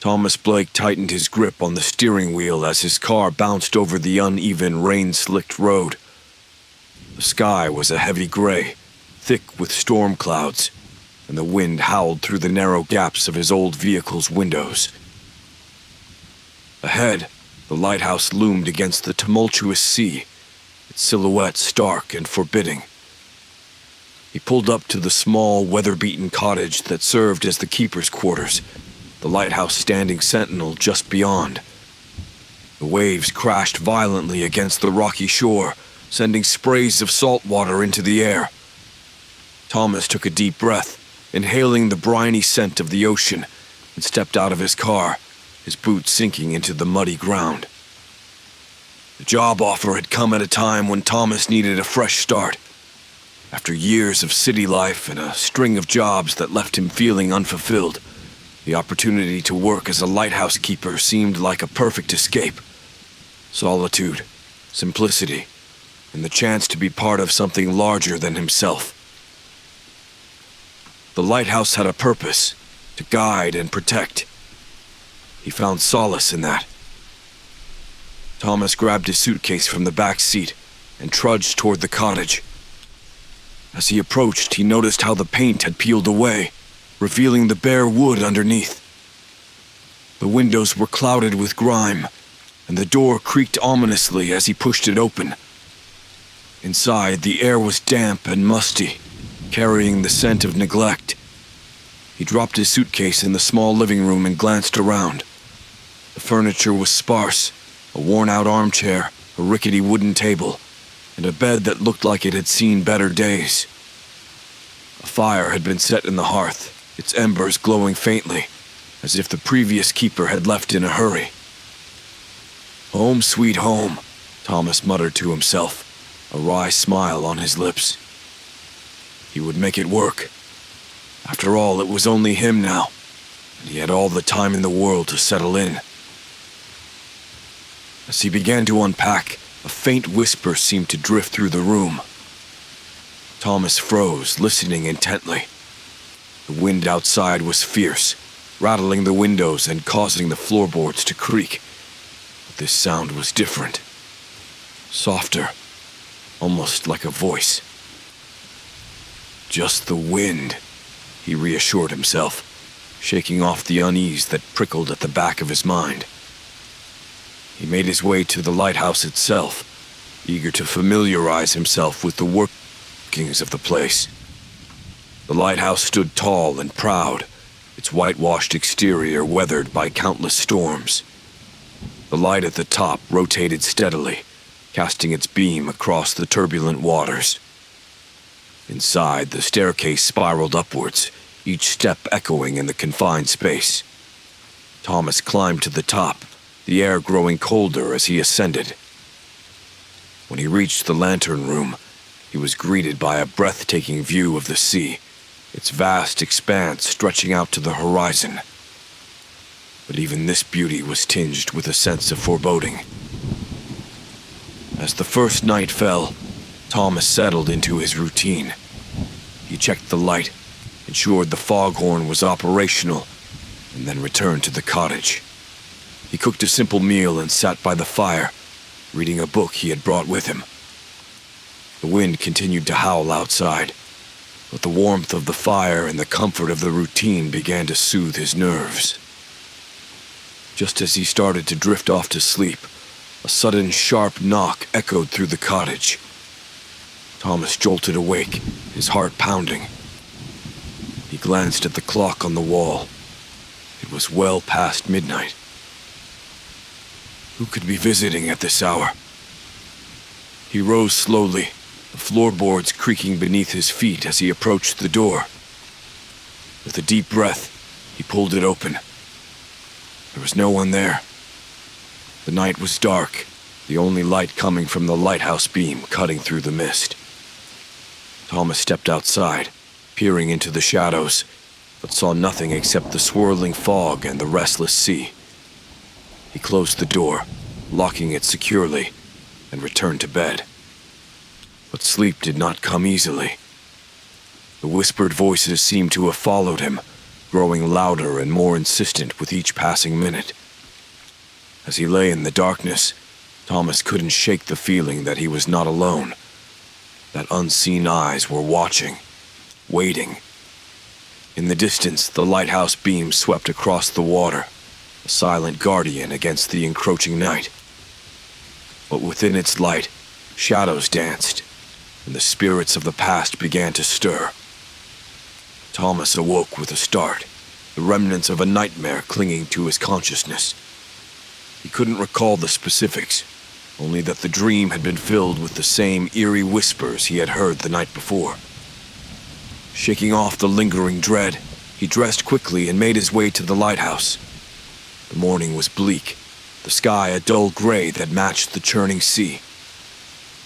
Thomas Blake tightened his grip on the steering wheel as his car bounced over the uneven, rain-slicked road. The sky was a heavy gray, thick with storm clouds, and the wind howled through the narrow gaps of his old vehicle's windows. Ahead, the lighthouse loomed against the tumultuous sea, its silhouette stark and forbidding. He pulled up to the small, weather-beaten cottage that served as the keeper's quarters, the lighthouse standing sentinel just beyond. The waves crashed violently against the rocky shore, sending sprays of salt water into the air. Thomas took a deep breath, inhaling the briny scent of the ocean, and stepped out of his car, his boots sinking into the muddy ground. The job offer had come at a time when Thomas needed a fresh start. After years of city life and a string of jobs that left him feeling unfulfilled, the opportunity to work as a lighthouse keeper seemed like a perfect escape. Solitude, simplicity, and the chance to be part of something larger than himself. The lighthouse had a purpose, to guide and protect. He found solace in that. Thomas grabbed his suitcase from the back seat and trudged toward the cottage. As he approached, he noticed how the paint had peeled away, revealing the bare wood underneath. The windows were clouded with grime, and the door creaked ominously as he pushed it open. Inside, the air was damp and musty, carrying the scent of neglect. He dropped his suitcase in the small living room and glanced around. The furniture was sparse, a worn-out armchair, a rickety wooden table, and a bed that looked like it had seen better days. A fire had been set in the hearth, its embers glowing faintly, as if the previous keeper had left in a hurry. "Home sweet home," Thomas muttered to himself, a wry smile on his lips. He would make it work. After all, it was only him now, and he had all the time in the world to settle in. As he began to unpack, a faint whisper seemed to drift through the room. Thomas froze, listening intently. The wind outside was fierce, rattling the windows and causing the floorboards to creak. But this sound was different. Softer, almost like a voice. "Just the wind," he reassured himself, shaking off the unease that prickled at the back of his mind. He made his way to the lighthouse itself, eager to familiarize himself with the workings of the place. The lighthouse stood tall and proud, its whitewashed exterior weathered by countless storms. The light at the top rotated steadily, casting its beam across the turbulent waters. Inside, the staircase spiraled upwards, each step echoing in the confined space. Thomas climbed to the top, the air growing colder as he ascended. When he reached the lantern room, he was greeted by a breathtaking view of the sea, its vast expanse stretching out to the horizon. But even this beauty was tinged with a sense of foreboding. As the first night fell, Thomas settled into his routine. He checked the light, ensured the foghorn was operational, and then returned to the cottage. He cooked a simple meal and sat by the fire, reading a book he had brought with him. The wind continued to howl outside, but the warmth of the fire and the comfort of the routine began to soothe his nerves. Just as he started to drift off to sleep, a sudden sharp knock echoed through the cottage. Thomas jolted awake, his heart pounding. He glanced at the clock on the wall. It was well past midnight. Who could be visiting at this hour? He rose slowly, the floorboards creaking beneath his feet as he approached the door. With a deep breath, he pulled it open. There was no one there. The night was dark, the only light coming from the lighthouse beam cutting through the mist. Thomas stepped outside, peering into the shadows, but saw nothing except the swirling fog and the restless sea. He closed the door, locking it securely, and returned to bed. But sleep did not come easily. The whispered voices seemed to have followed him, growing louder and more insistent with each passing minute. As he lay in the darkness, Thomas couldn't shake the feeling that he was not alone, that unseen eyes were watching, waiting. In the distance, the lighthouse beam swept across the water, a silent guardian against the encroaching night. But within its light, shadows danced, and the spirits of the past began to stir. Thomas awoke with a start, the remnants of a nightmare clinging to his consciousness. He couldn't recall the specifics, only that the dream had been filled with the same eerie whispers he had heard the night before. Shaking off the lingering dread, he dressed quickly and made his way to the lighthouse. The morning was bleak, the sky a dull gray that matched the churning sea.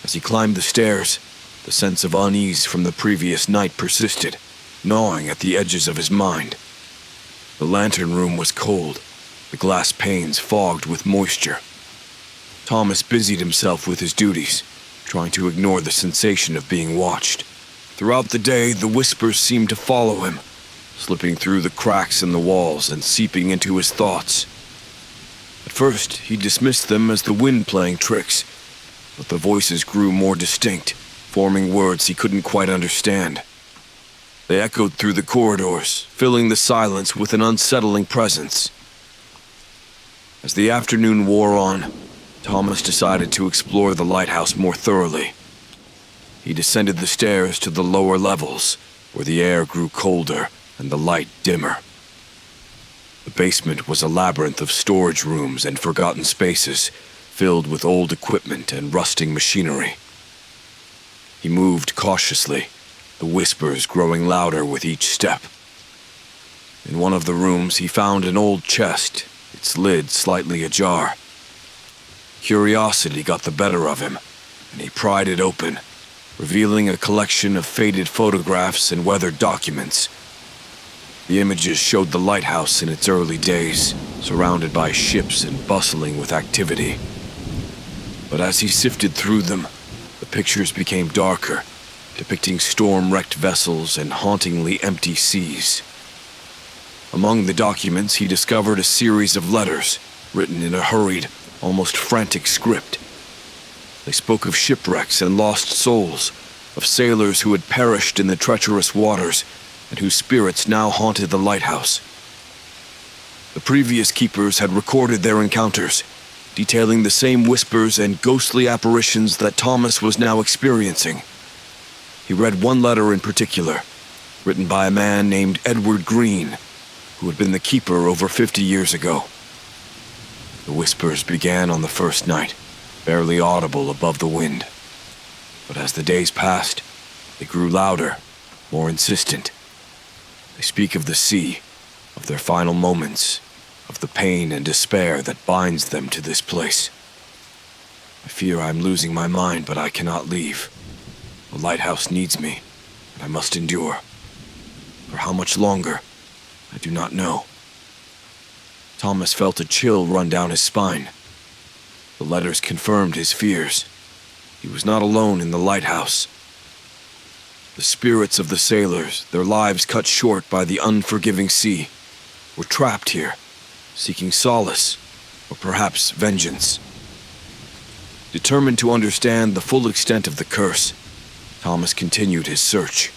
As he climbed the stairs, the sense of unease from the previous night persisted, gnawing at the edges of his mind. The lantern room was cold, the glass panes fogged with moisture. Thomas busied himself with his duties, trying to ignore the sensation of being watched. Throughout the day, the whispers seemed to follow him, slipping through the cracks in the walls and seeping into his thoughts. At first, he dismissed them as the wind playing tricks, but the voices grew more distinct, forming words he couldn't quite understand. They echoed through the corridors, filling the silence with an unsettling presence. As the afternoon wore on, Thomas decided to explore the lighthouse more thoroughly. He descended the stairs to the lower levels, where the air grew colder and the light dimmer. The basement was a labyrinth of storage rooms and forgotten spaces, filled with old equipment and rusting machinery. He moved cautiously, the whispers growing louder with each step. In one of the rooms, he found an old chest, its lid slightly ajar. Curiosity got the better of him, and he pried it open, revealing a collection of faded photographs and weathered documents. The images showed the lighthouse in its early days, surrounded by ships and bustling with activity. But as he sifted through them, the pictures became darker, depicting storm-wrecked vessels and hauntingly empty seas. Among the documents, he discovered a series of letters, written in a hurried, almost frantic script. They spoke of shipwrecks and lost souls, of sailors who had perished in the treacherous waters and whose spirits now haunted the lighthouse. The previous keepers had recorded their encounters, detailing the same whispers and ghostly apparitions that Thomas was now experiencing. He read one letter in particular, written by a man named Edward Green, who had been the keeper over 50 years ago. The whispers began on the first night, barely audible above the wind. But as the days passed, they grew louder, more insistent. They speak of the sea, of their final moments, of the pain and despair that binds them to this place. I fear I'm losing my mind, but I cannot leave. The lighthouse needs me, and I must endure. For how much longer, I do not know. Thomas felt a chill run down his spine. The letters confirmed his fears. He was not alone in the lighthouse. The spirits of the sailors, their lives cut short by the unforgiving sea, were trapped here, seeking solace, or perhaps vengeance. Determined to understand the full extent of the curse, Thomas continued his search.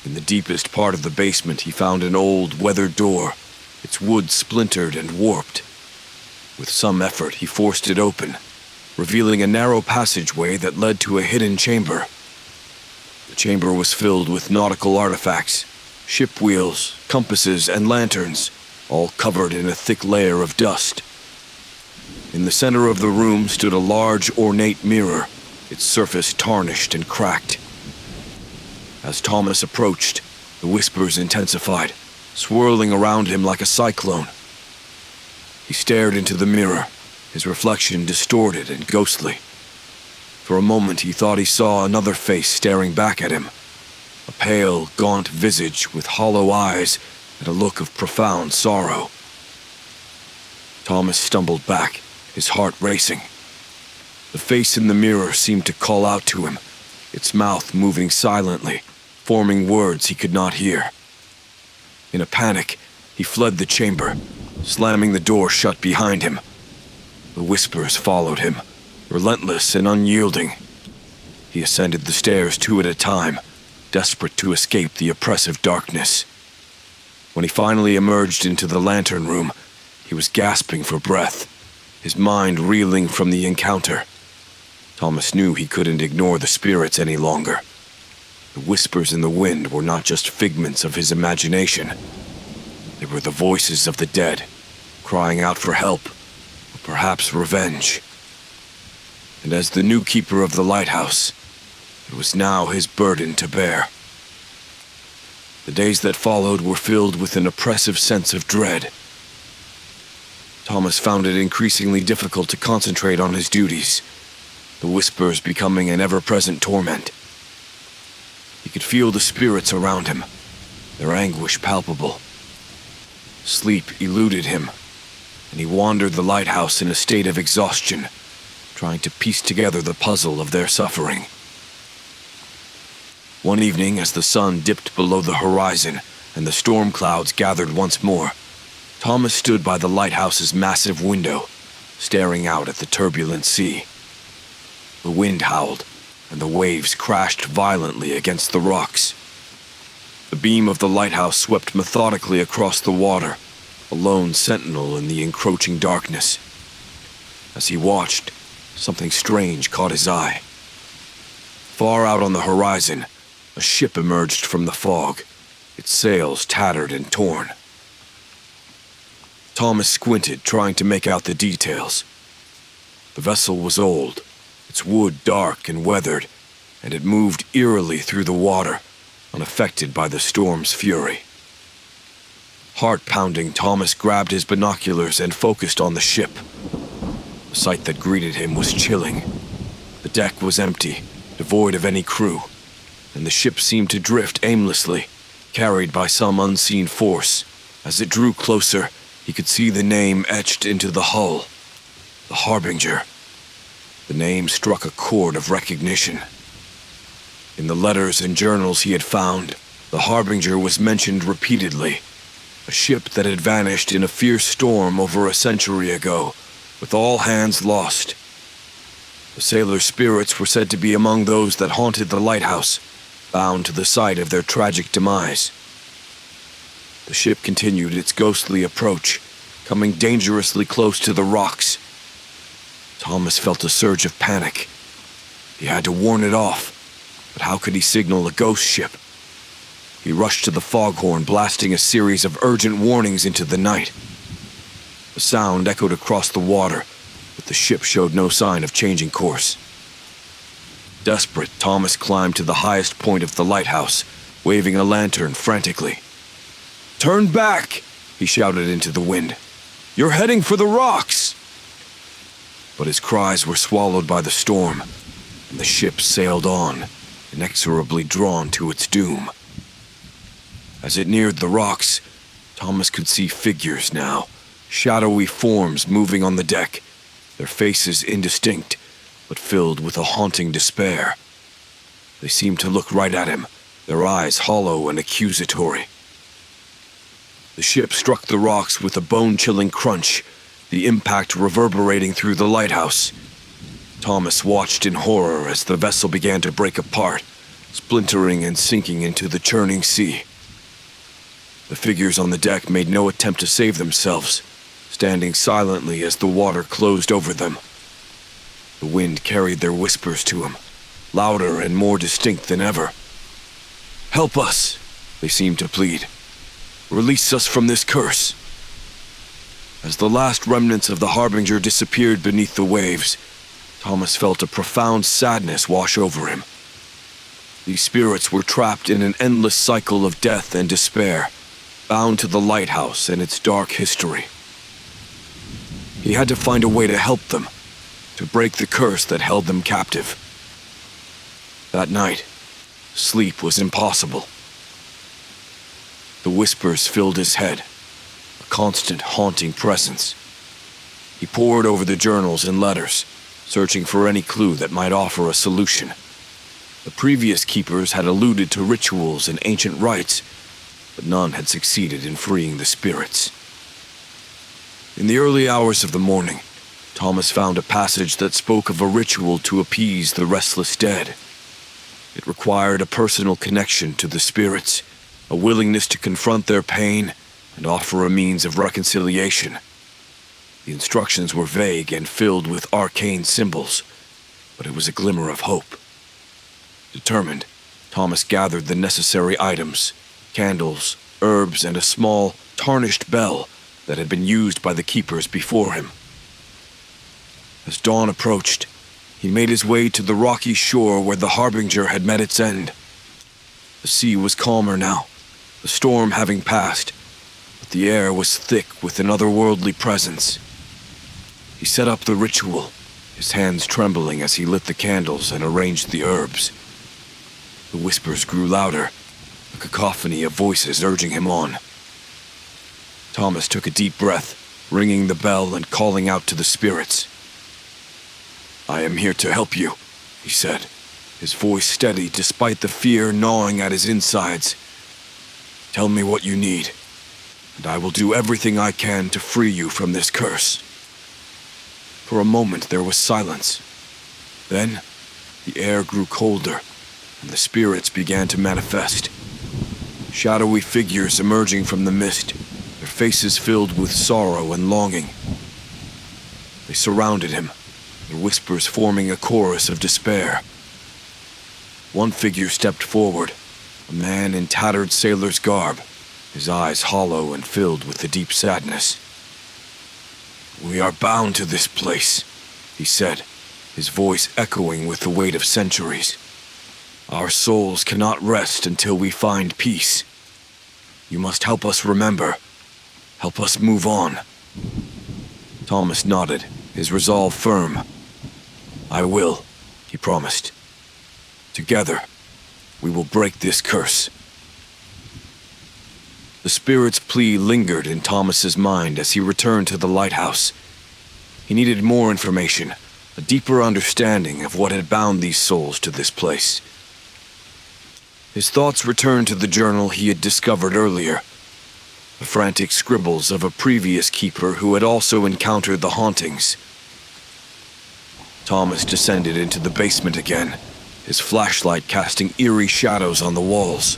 In the deepest part of the basement, he found an old, weathered door, its wood splintered and warped. With some effort, he forced it open, revealing a narrow passageway that led to a hidden chamber. The chamber was filled with nautical artifacts, ship wheels, compasses, and lanterns, all covered in a thick layer of dust. In the center of the room stood a large, ornate mirror, its surface tarnished and cracked. As Thomas approached, the whispers intensified, swirling around him like a cyclone. He stared into the mirror, his reflection distorted and ghostly. For a moment he thought he saw another face staring back at him, a pale, gaunt visage with hollow eyes and a look of profound sorrow. Thomas stumbled back, his heart racing. The face in the mirror seemed to call out to him, its mouth moving silently, forming words he could not hear. In a panic, he fled the chamber, slamming the door shut behind him. The whispers followed him, relentless and unyielding. He ascended the stairs 2 at a time, desperate to escape the oppressive darkness. When he finally emerged into the lantern room, he was gasping for breath, his mind reeling from the encounter. Thomas knew he couldn't ignore the spirits any longer. The whispers in the wind were not just figments of his imagination. They were the voices of the dead, crying out for help, or perhaps revenge. And as the new keeper of the lighthouse, it was now his burden to bear. The days that followed were filled with an oppressive sense of dread. Thomas found it increasingly difficult to concentrate on his duties, the whispers becoming an ever-present torment. He could feel the spirits around him, their anguish palpable. Sleep eluded him, and he wandered the lighthouse in a state of exhaustion, trying to piece together the puzzle of their suffering. One evening, as the sun dipped below the horizon and the storm clouds gathered once more, Thomas stood by the lighthouse's massive window, staring out at the turbulent sea. The wind howled, and the waves crashed violently against the rocks. The beam of the lighthouse swept methodically across the water, a lone sentinel in the encroaching darkness. As he watched, something strange caught his eye. Far out on the horizon, a ship emerged from the fog, its sails tattered and torn. Thomas squinted, trying to make out the details. The vessel was old, its wood dark and weathered, and it moved eerily through the water, unaffected by the storm's fury. Heart-pounding, Thomas grabbed his binoculars and focused on the ship. The sight that greeted him was chilling. The deck was empty, devoid of any crew, and the ship seemed to drift aimlessly, carried by some unseen force. As it drew closer, he could see the name etched into the hull. The Harbinger. The name struck a chord of recognition. In the letters and journals he had found, the Harbinger was mentioned repeatedly. A ship that had vanished in a fierce storm over a century ago, with all hands lost. The sailors' spirits were said to be among those that haunted the lighthouse, bound to the site of their tragic demise. The ship continued its ghostly approach, coming dangerously close to the rocks. Thomas felt a surge of panic. He had to warn it off, but how could he signal a ghost ship? He rushed to the foghorn, blasting a series of urgent warnings into the night. The sound echoed across the water, but the ship showed no sign of changing course. Desperate, Thomas climbed to the highest point of the lighthouse, waving a lantern frantically. "Turn back!" he shouted into the wind. "You're heading for the rocks!" But his cries were swallowed by the storm, and the ship sailed on, inexorably drawn to its doom. As it neared the rocks, Thomas could see figures now, shadowy forms moving on the deck, their faces indistinct, but filled with a haunting despair. They seemed to look right at him, their eyes hollow and accusatory. The ship struck the rocks with a bone-chilling crunch, the impact reverberating through the lighthouse. Thomas watched in horror as the vessel began to break apart, splintering and sinking into the churning sea. The figures on the deck made no attempt to save themselves, standing silently as the water closed over them. The wind carried their whispers to him, louder and more distinct than ever. "Help us," they seemed to plead. "Release us from this curse." As the last remnants of the Harbinger disappeared beneath the waves, Thomas felt a profound sadness wash over him. These spirits were trapped in an endless cycle of death and despair, bound to the lighthouse and its dark history. He had to find a way to help them, to break the curse that held them captive. That night, sleep was impossible. The whispers filled his head, a constant haunting presence. He pored over the journals and letters, searching for any clue that might offer a solution. The previous keepers had alluded to rituals and ancient rites, but none had succeeded in freeing the spirits. In the early hours of the morning, Thomas found a passage that spoke of a ritual to appease the restless dead. It required a personal connection to the spirits, a willingness to confront their pain, and offer a means of reconciliation. The instructions were vague and filled with arcane symbols, but it was a glimmer of hope. Determined, Thomas gathered the necessary items, candles, herbs, and a small, tarnished bell that had been used by the keepers before him. As dawn approached, he made his way to the rocky shore where the Harbinger had met its end. The sea was calmer now, the storm having passed, but the air was thick with an otherworldly presence. He set up the ritual, his hands trembling as he lit the candles and arranged the herbs. The whispers grew louder, a cacophony of voices urging him on. Thomas took a deep breath, ringing the bell and calling out to the spirits. "I am here to help you," he said, his voice steady despite the fear gnawing at his insides. "Tell me what you need, and I will do everything I can to free you from this curse." For a moment there was silence. Then, the air grew colder, and the spirits began to manifest. Shadowy figures emerging from the mist, their faces filled with sorrow and longing. They surrounded him, their whispers forming a chorus of despair. One figure stepped forward, a man in tattered sailor's garb, his eyes hollow and filled with a deep sadness. "We are bound to this place," he said, his voice echoing with the weight of centuries. "Our souls cannot rest until we find peace. You must help us remember. Help us move on." Thomas nodded, his resolve firm. "I will," he promised. "Together, we will break this curse." The spirit's plea lingered in Thomas's mind as he returned to the lighthouse. He needed more information, a deeper understanding of what had bound these souls to this place. His thoughts returned to the journal he had discovered earlier, the frantic scribbles of a previous keeper who had also encountered the hauntings. Thomas descended into the basement again, his flashlight casting eerie shadows on the walls.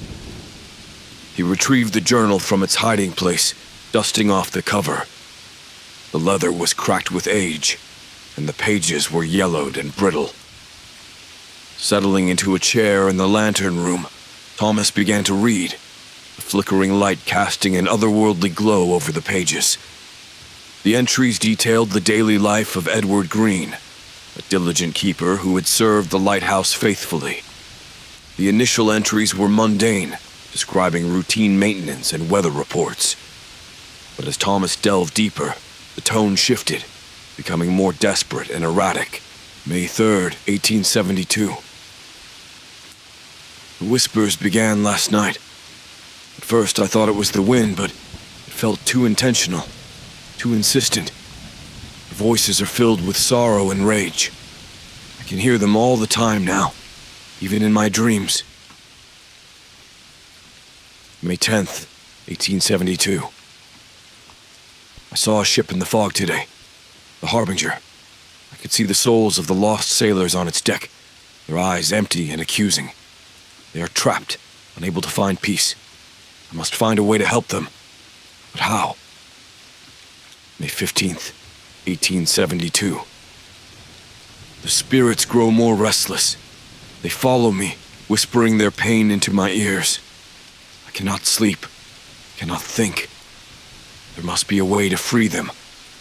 He retrieved the journal from its hiding place, dusting off the cover. The leather was cracked with age, and the pages were yellowed and brittle. Settling into a chair in the lantern room, Thomas began to read, the flickering light casting an otherworldly glow over the pages. The entries detailed the daily life of Edward Green, a diligent keeper who had served the lighthouse faithfully. The initial entries were mundane, describing routine maintenance and weather reports. But as Thomas delved deeper, the tone shifted, becoming more desperate and erratic. May 3rd, 1872. The whispers began last night. At first I thought it was the wind, but it felt too intentional, too insistent. The voices are filled with sorrow and rage. I can hear them all the time now, even in my dreams. May 10th, 1872. I saw a ship in the fog today, the Harbinger. I could see the souls of the lost sailors on its deck, their eyes empty and accusing. They are trapped, unable to find peace. I must find a way to help them. But how? May 15th, 1872. The spirits grow more restless. They follow me, whispering their pain into my ears. I cannot sleep, cannot think. There must be a way to free them,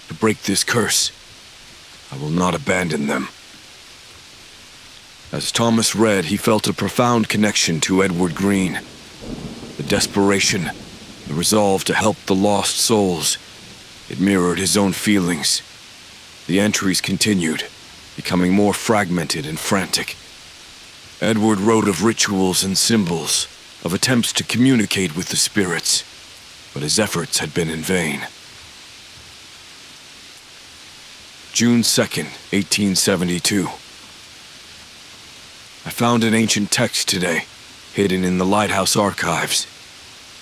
to break this curse. I will not abandon them. As Thomas read, he felt a profound connection to Edward Green. The desperation, the resolve to help the lost souls. It mirrored his own feelings. The entries continued, becoming more fragmented and frantic. Edward wrote of rituals and symbols, of attempts to communicate with the spirits, but his efforts had been in vain. June 2nd, 1872. I found an ancient text today, hidden in the Lighthouse archives.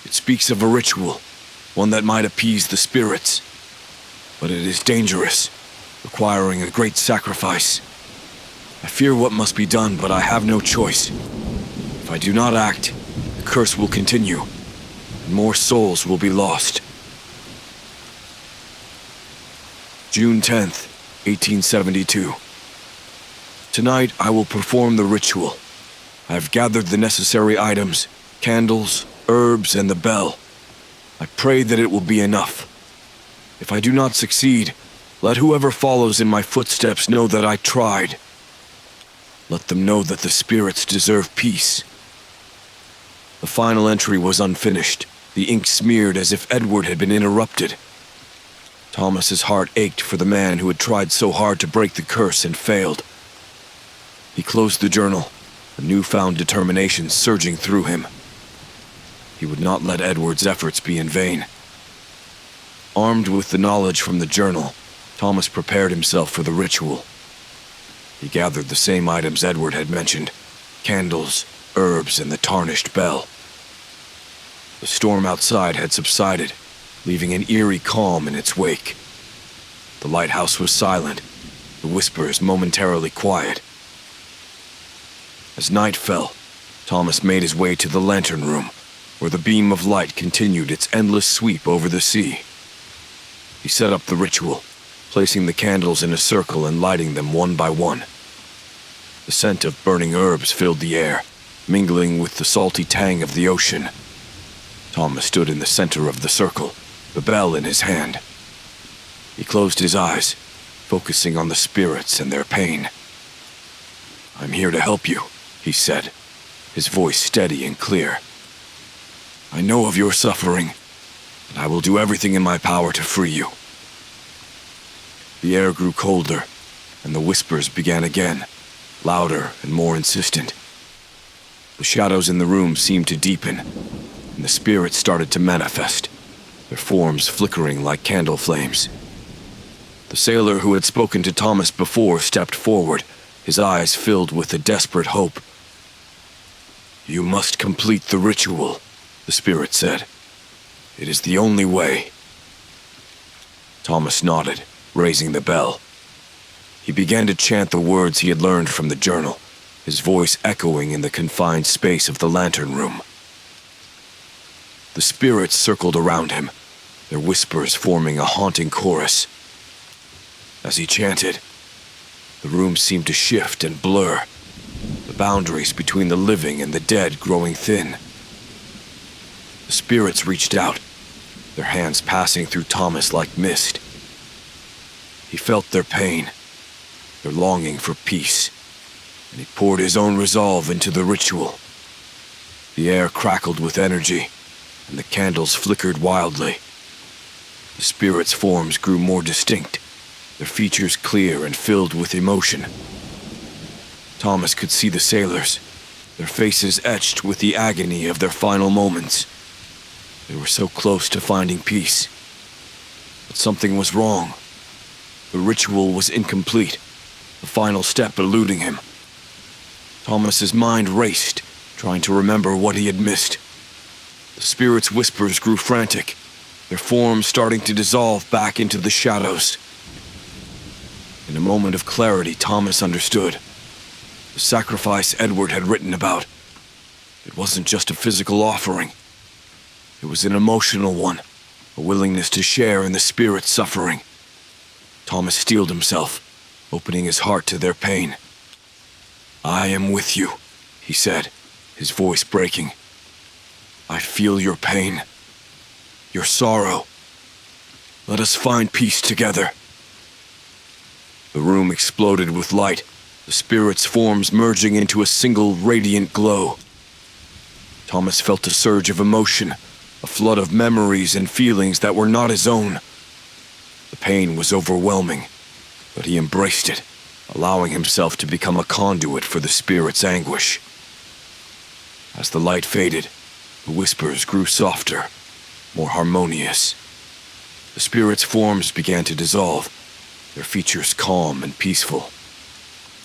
It It speaks of a ritual, one that might appease the spirits. But it is dangerous, requiring a great sacrifice. I fear what must be done, but I have no choice. If I do not act, the curse will continue, and more souls will be lost. June 10th, 1872. Tonight I will perform the ritual. I have gathered the necessary items, candles, herbs, and the bell. I pray that it will be enough. If I do not succeed, let whoever follows in my footsteps know that I tried. Let them know that the spirits deserve peace. The final entry was unfinished, the ink smeared as if Edward had been interrupted. Thomas's heart ached for the man who had tried so hard to break the curse and failed. He closed the journal, a newfound determination surging through him. He would not let Edward's efforts be in vain. Armed with the knowledge from the journal, Thomas prepared himself for the ritual. He gathered the same items Edward had mentioned, candles, herbs, and the tarnished bell. The storm outside had subsided, leaving an eerie calm in its wake. The lighthouse was silent, the whispers momentarily quiet. As night fell, Thomas made his way to the lantern room, where the beam of light continued its endless sweep over the sea. He set up the ritual, placing the candles in a circle and lighting them one by one. The scent of burning herbs filled the air, mingling with the salty tang of the ocean. Thomas stood in the center of the circle, the bell in his hand. He closed his eyes, focusing on the spirits and their pain. "I'm here to help you," he said, his voice steady and clear. "I know of your suffering, and I will do everything in my power to free you." The air grew colder, and the whispers began again, louder and more insistent. The shadows in the room seemed to deepen, and the spirits started to manifest, their forms flickering like candle flames. The sailor who had spoken to Thomas before stepped forward, his eyes filled with a desperate hope. "You must complete the ritual," the spirit said. "It is the only way." Thomas nodded, raising the bell. He began to chant the words he had learned from the journal, his voice echoing in the confined space of the lantern room. The spirits circled around him, their whispers forming a haunting chorus. As he chanted, the room seemed to shift and blur, the boundaries between the living and the dead growing thin. The spirits reached out, their hands passing through Thomas like mist. He felt their pain, their longing for peace, and he poured his own resolve into the ritual. The air crackled with energy, and the candles flickered wildly. The spirits' forms grew more distinct, their features clear and filled with emotion. Thomas could see the sailors, their faces etched with the agony of their final moments. They were so close to finding peace. But something was wrong. The ritual was incomplete, the final step eluding him. Thomas's mind raced, trying to remember what he had missed. The spirits' whispers grew frantic, their forms starting to dissolve back into the shadows. In a moment of clarity, Thomas understood. The sacrifice Edward had written about. It wasn't just a physical offering. It was an emotional one, a willingness to share in the spirit's suffering. Thomas steeled himself, opening his heart to their pain. "I am with you," he said, his voice breaking. "I feel your pain, your sorrow. Let us find peace together." The room exploded with light, the spirits' forms merging into a single radiant glow. Thomas felt a surge of emotion, a flood of memories and feelings that were not his own. The pain was overwhelming, but he embraced it, allowing himself to become a conduit for the spirit's anguish. As the light faded, the whispers grew softer, more harmonious. The spirits' forms began to dissolve, their features calm and peaceful.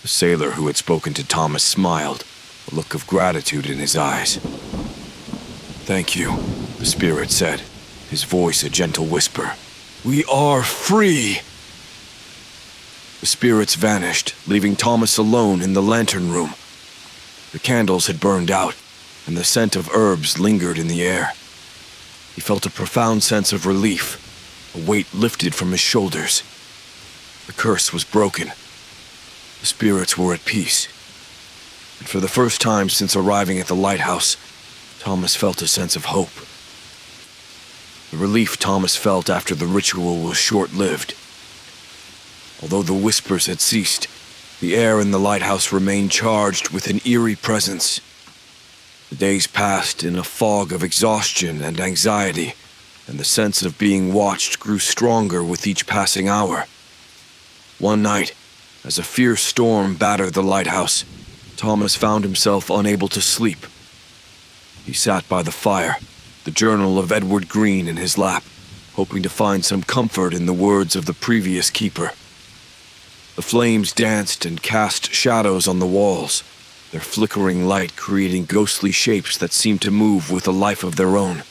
The sailor who had spoken to Thomas smiled, a look of gratitude in his eyes. Thank you, the spirit said, his voice a gentle whisper. We are free! The spirits vanished, leaving Thomas alone in the lantern room. The candles had burned out, and the scent of herbs lingered in the air. He felt a profound sense of relief, a weight lifted from his shoulders. The curse was broken. The spirits were at peace. And for the first time since arriving at the lighthouse, Thomas felt a sense of hope. The relief Thomas felt after the ritual was short-lived. Although the whispers had ceased, the air in the lighthouse remained charged with an eerie presence. The days passed in a fog of exhaustion and anxiety, and the sense of being watched grew stronger with each passing hour. One night, as a fierce storm battered the lighthouse, Thomas found himself unable to sleep. He sat by the fire, the journal of Edward Green in his lap, hoping to find some comfort in the words of the previous keeper. The flames danced and cast shadows on the walls, their flickering light creating ghostly shapes that seemed to move with a life of their own.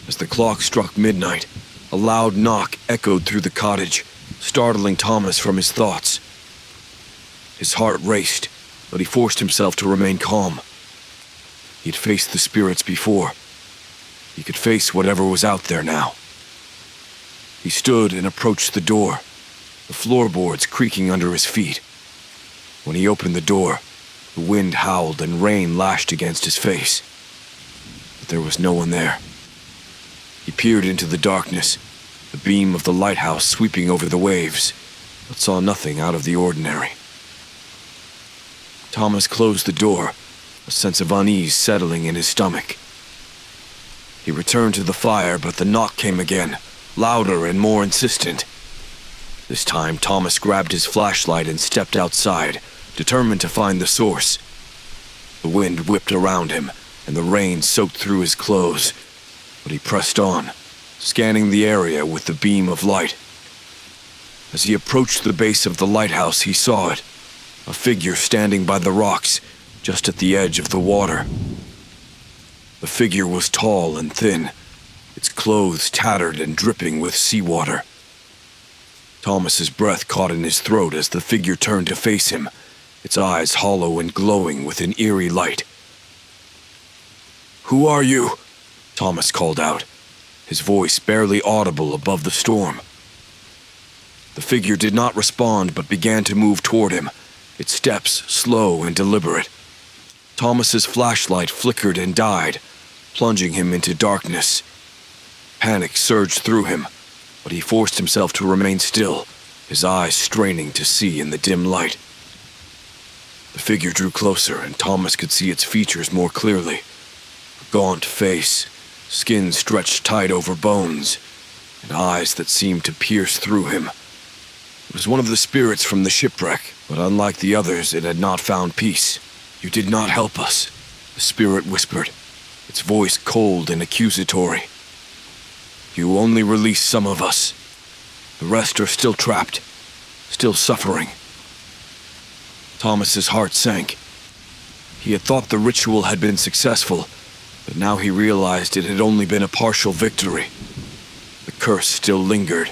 As the clock struck midnight, a loud knock echoed through the cottage, startling Thomas from his thoughts. His heart raced, but he forced himself to remain calm. He'd faced the spirits before. He could face whatever was out there now. He stood and approached the door, the floorboards creaking under his feet. When he opened the door, the wind howled and rain lashed against his face. But there was no one there. He peered into the darkness, the beam of the lighthouse sweeping over the waves, but saw nothing out of the ordinary. Thomas closed the door, a sense of unease settling in his stomach. He returned to the fire, but the knock came again, louder and more insistent. This time, Thomas grabbed his flashlight and stepped outside, determined to find the source. The wind whipped around him, and the rain soaked through his clothes, but he pressed on, scanning the area with the beam of light. As he approached the base of the lighthouse, he saw it, a figure standing by the rocks, just at the edge of the water. The figure was tall and thin, its clothes tattered and dripping with seawater. Thomas's breath caught in his throat as the figure turned to face him, its eyes hollow and glowing with an eerie light. "Who are you?" Thomas called out, his voice barely audible above the storm. The figure did not respond but began to move toward him, its steps slow and deliberate. Thomas's flashlight flickered and died, plunging him into darkness. Panic surged through him, but he forced himself to remain still, his eyes straining to see in the dim light. The figure drew closer, and Thomas could see its features more clearly. A gaunt face, skin stretched tight over bones, and eyes that seemed to pierce through him. It was one of the spirits from the shipwreck, but unlike the others, it had not found peace. "You did not help us," the spirit whispered, its voice cold and accusatory. "You only released some of us. The rest are still trapped, still suffering." Thomas's heart sank. He had thought the ritual had been successful, but now he realized it had only been a partial victory. The curse still lingered,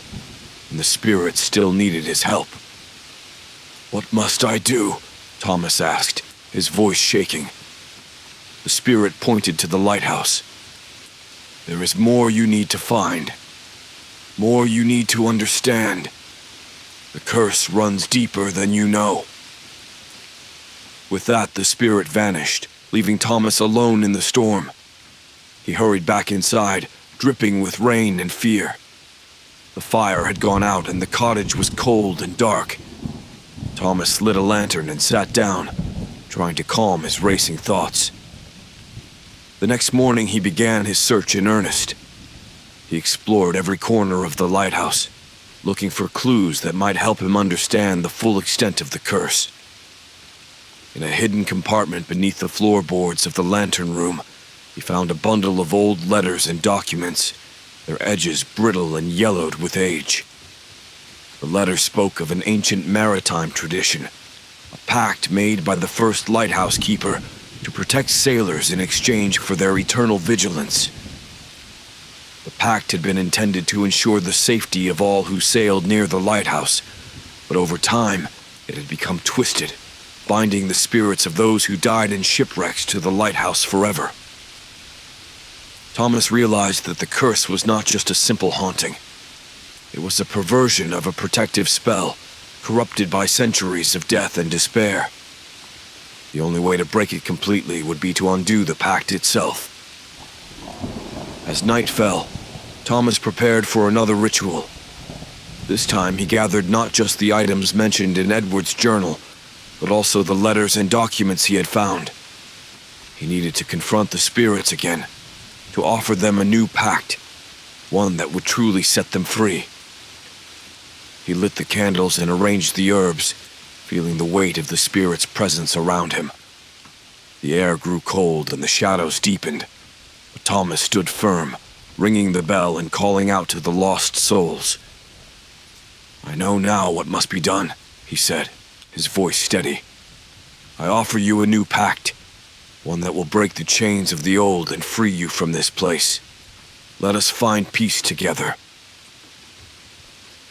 and the spirit still needed his help. "What must I do?" Thomas asked, his voice shaking. The spirit pointed to the lighthouse. "There is more you need to find. More you need to understand. The curse runs deeper than you know." With that, the spirit vanished, leaving Thomas alone in the storm. He hurried back inside, dripping with rain and fear. The fire had gone out and the cottage was cold and dark. Thomas lit a lantern and sat down, trying to calm his racing thoughts. The next morning he began his search in earnest. He explored every corner of the lighthouse, looking for clues that might help him understand the full extent of the curse. In a hidden compartment beneath the floorboards of the lantern room, he found a bundle of old letters and documents, their edges brittle and yellowed with age. The letters spoke of an ancient maritime tradition, a pact made by the first lighthouse keeper to protect sailors in exchange for their eternal vigilance. The pact had been intended to ensure the safety of all who sailed near the lighthouse, but over time, it had become twisted, binding the spirits of those who died in shipwrecks to the lighthouse forever. Thomas realized that the curse was not just a simple haunting. It was a perversion of a protective spell, corrupted by centuries of death and despair. The only way to break it completely would be to undo the pact itself. As night fell, Thomas prepared for another ritual. This time he gathered not just the items mentioned in Edward's journal, but also the letters and documents he had found. He needed to confront the spirits again, to offer them a new pact, one that would truly set them free. He lit the candles and arranged the herbs, feeling the weight of the spirit's presence around him. The air grew cold and the shadows deepened, but Thomas stood firm, ringing the bell and calling out to the lost souls. "I know now what must be done," he said, his voice steady. "I offer you a new pact, one that will break the chains of the old and free you from this place. Let us find peace together."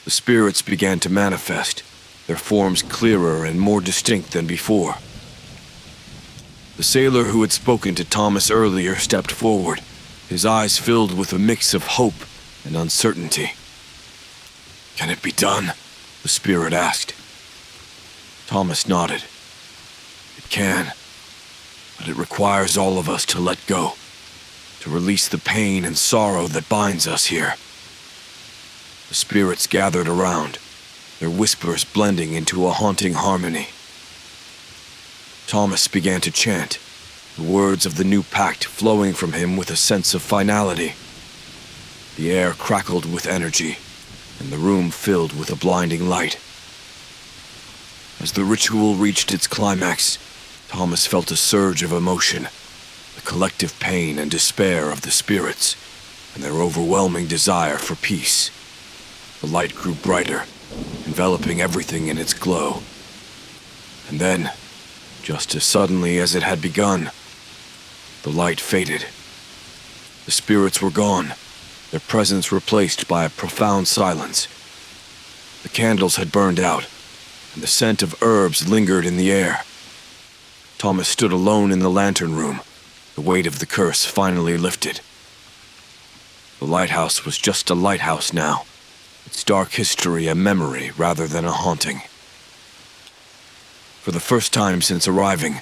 The spirits began to manifest, their forms clearer and more distinct than before. The sailor who had spoken to Thomas earlier stepped forward, his eyes filled with a mix of hope and uncertainty. "Can it be done?" the spirit asked. Thomas nodded. "It can, but it requires all of us to let go, to release the pain and sorrow that binds us here." The spirits gathered around, their whispers blending into a haunting harmony. Thomas began to chant, the words of the new pact flowing from him with a sense of finality. The air crackled with energy, and the room filled with a blinding light. As the ritual reached its climax, Thomas felt a surge of emotion, the collective pain and despair of the spirits, and their overwhelming desire for peace. The light grew brighter, enveloping everything in its glow. And then, just as suddenly as it had begun, the light faded. The spirits were gone, their presence replaced by a profound silence. The candles had burned out, and the scent of herbs lingered in the air. Thomas stood alone in the lantern room, the weight of the curse finally lifted. The lighthouse was just a lighthouse now, its dark history a memory rather than a haunting. For the first time since arriving,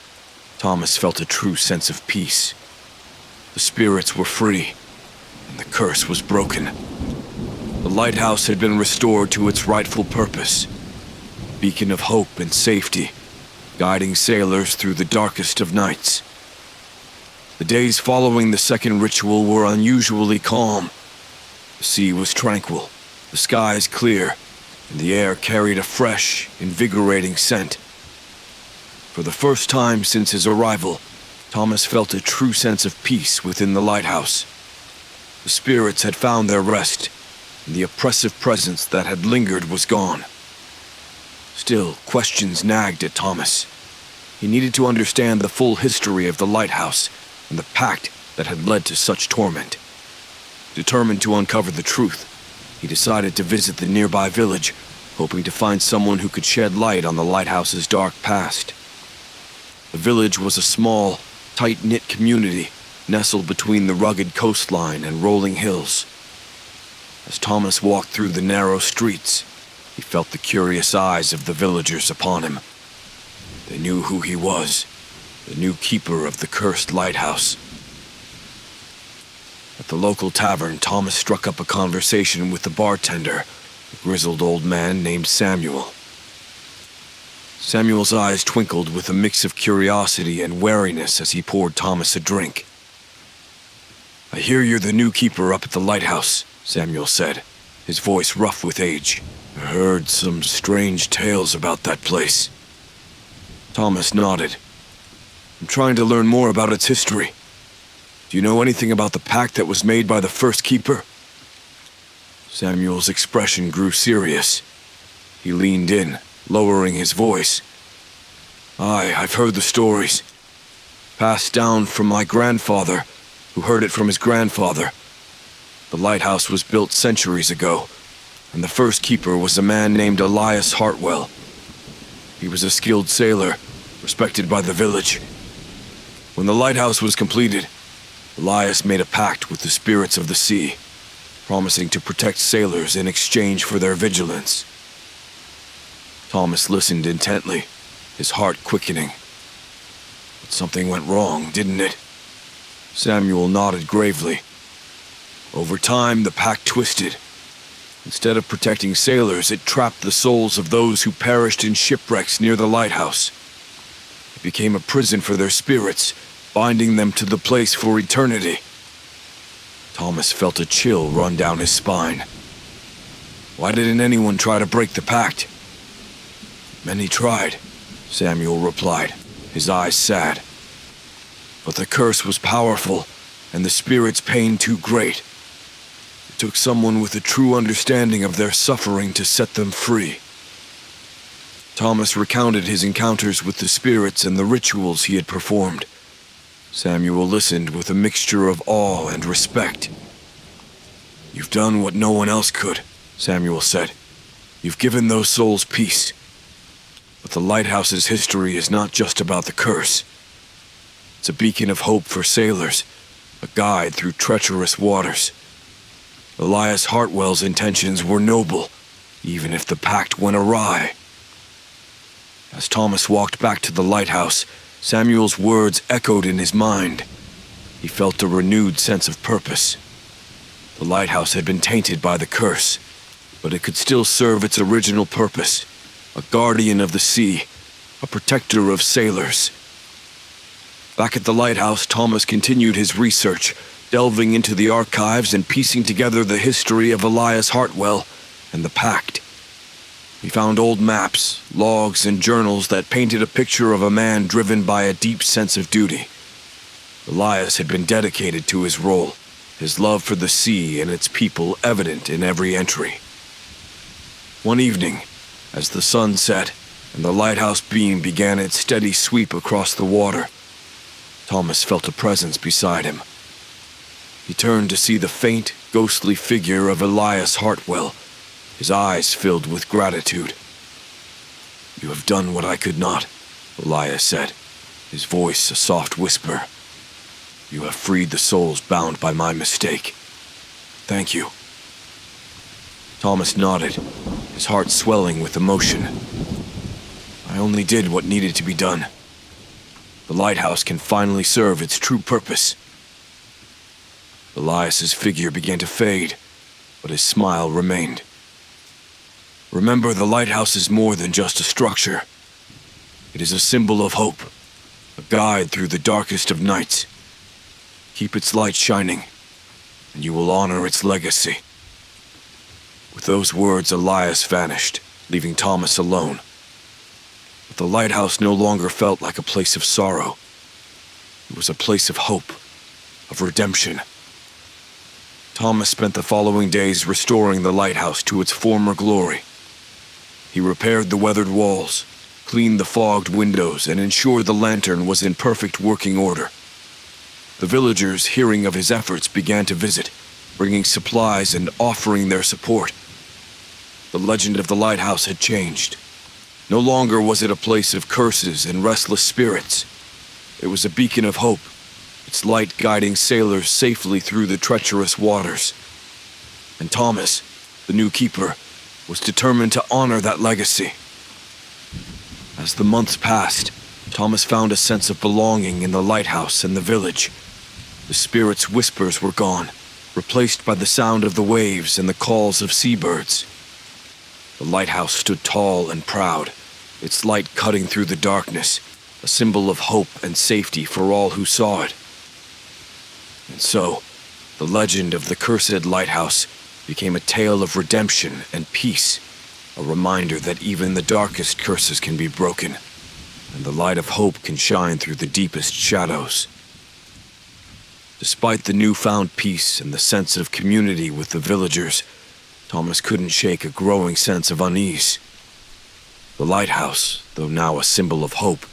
Thomas felt a true sense of peace. The spirits were free, and the curse was broken. The lighthouse had been restored to its rightful purpose, a beacon of hope and safety, guiding sailors through the darkest of nights. The days following the second ritual were unusually calm. The sea was tranquil, the skies clear, and the air carried a fresh, invigorating scent. For the first time since his arrival, Thomas felt a true sense of peace within the lighthouse. The spirits had found their rest, and the oppressive presence that had lingered was gone. Still, questions nagged at Thomas. He needed to understand the full history of the lighthouse and the pact that had led to such torment. Determined to uncover the truth, he decided to visit the nearby village, hoping to find someone who could shed light on the lighthouse's dark past. The village was a small, tight-knit community nestled between the rugged coastline and rolling hills. As Thomas walked through the narrow streets, he felt the curious eyes of the villagers upon him. They knew who he was, the new keeper of the cursed lighthouse. At the local tavern, Thomas struck up a conversation with the bartender, a grizzled old man named Samuel. Samuel's eyes twinkled with a mix of curiosity and wariness as he poured Thomas a drink. "I hear you're the new keeper up at the lighthouse," Samuel said, his voice rough with age. "I heard some strange tales about that place." Thomas nodded. "I'm trying to learn more about its history. Do you know anything about the pact that was made by the first keeper?" Samuel's expression grew serious. He leaned in, lowering his voice. I've heard the stories. passed down from my grandfather, who heard it from his grandfather. The lighthouse was built centuries ago, and the first keeper was a man named Elias Hartwell. He was a skilled sailor, respected by the village. When the lighthouse was completed, Elias made a pact with the spirits of the sea, promising to protect sailors in exchange for their vigilance. Thomas listened intently, his heart quickening. But something went wrong, didn't it? Samuel nodded gravely. Over time, the pact twisted. Instead of protecting sailors, it trapped the souls of those who perished in shipwrecks near the lighthouse. It became a prison for their spirits, binding them to the place for eternity. Thomas felt a chill run down his spine. Why didn't anyone try to break the pact? Many tried, Samuel replied, his eyes sad. But the curse was powerful, and the spirit's pain too great. It took someone with a true understanding of their suffering to set them free. Thomas recounted his encounters with the spirits and the rituals he had performed. Samuel listened with a mixture of awe and respect. "You've done what no one else could," Samuel said. "You've given those souls peace. But the lighthouse's history is not just about the curse. It's a beacon of hope for sailors, a guide through treacherous waters. Elias Hartwell's intentions were noble, even if the pact went awry." As Thomas walked back to the lighthouse, Samuel's words echoed in his mind. He felt a renewed sense of purpose. The lighthouse had been tainted by the curse, but it could still serve its original purpose, a guardian of the sea, a protector of sailors. Back at the lighthouse, Thomas continued his research, delving into the archives and piecing together the history of Elias Hartwell and the pact. He found old maps, logs, and journals that painted a picture of a man driven by a deep sense of duty. Elias had been dedicated to his role, his love for the sea and its people evident in every entry. One evening, as the sun set and the lighthouse beam began its steady sweep across the water, Thomas felt a presence beside him. He turned to see the faint, ghostly figure of Elias Hartwell, his eyes filled with gratitude. "You have done what I could not," Elias said, his voice a soft whisper. "You have freed the souls bound by my mistake. Thank you." Thomas nodded, his heart swelling with emotion. "I only did what needed to be done. The lighthouse can finally serve its true purpose." Elias's figure began to fade, but his smile remained. "Remember, the lighthouse is more than just a structure. It is a symbol of hope, a guide through the darkest of nights. Keep its light shining, and you will honor its legacy." With those words, Elias vanished, leaving Thomas alone. But the lighthouse no longer felt like a place of sorrow. It was a place of hope, of redemption. Thomas spent the following days restoring the lighthouse to its former glory. He repaired the weathered walls, cleaned the fogged windows, and ensured the lantern was in perfect working order. The villagers, hearing of his efforts, began to visit, bringing supplies and offering their support. The legend of the lighthouse had changed. No longer was it a place of curses and restless spirits. It was a beacon of hope, its light guiding sailors safely through the treacherous waters. And Thomas, the new keeper, was determined to honor that legacy. As the months passed, Thomas found a sense of belonging in the lighthouse and the village. The spirits' whispers were gone, replaced by the sound of the waves and the calls of seabirds. The lighthouse stood tall and proud, its light cutting through the darkness, a symbol of hope and safety for all who saw it. And so, the legend of the cursed lighthouse became a tale of redemption and peace, a reminder that even the darkest curses can be broken, and the light of hope can shine through the deepest shadows. Despite the newfound peace and the sense of community with the villagers, Thomas couldn't shake a growing sense of unease. The lighthouse, though now a symbol of hope,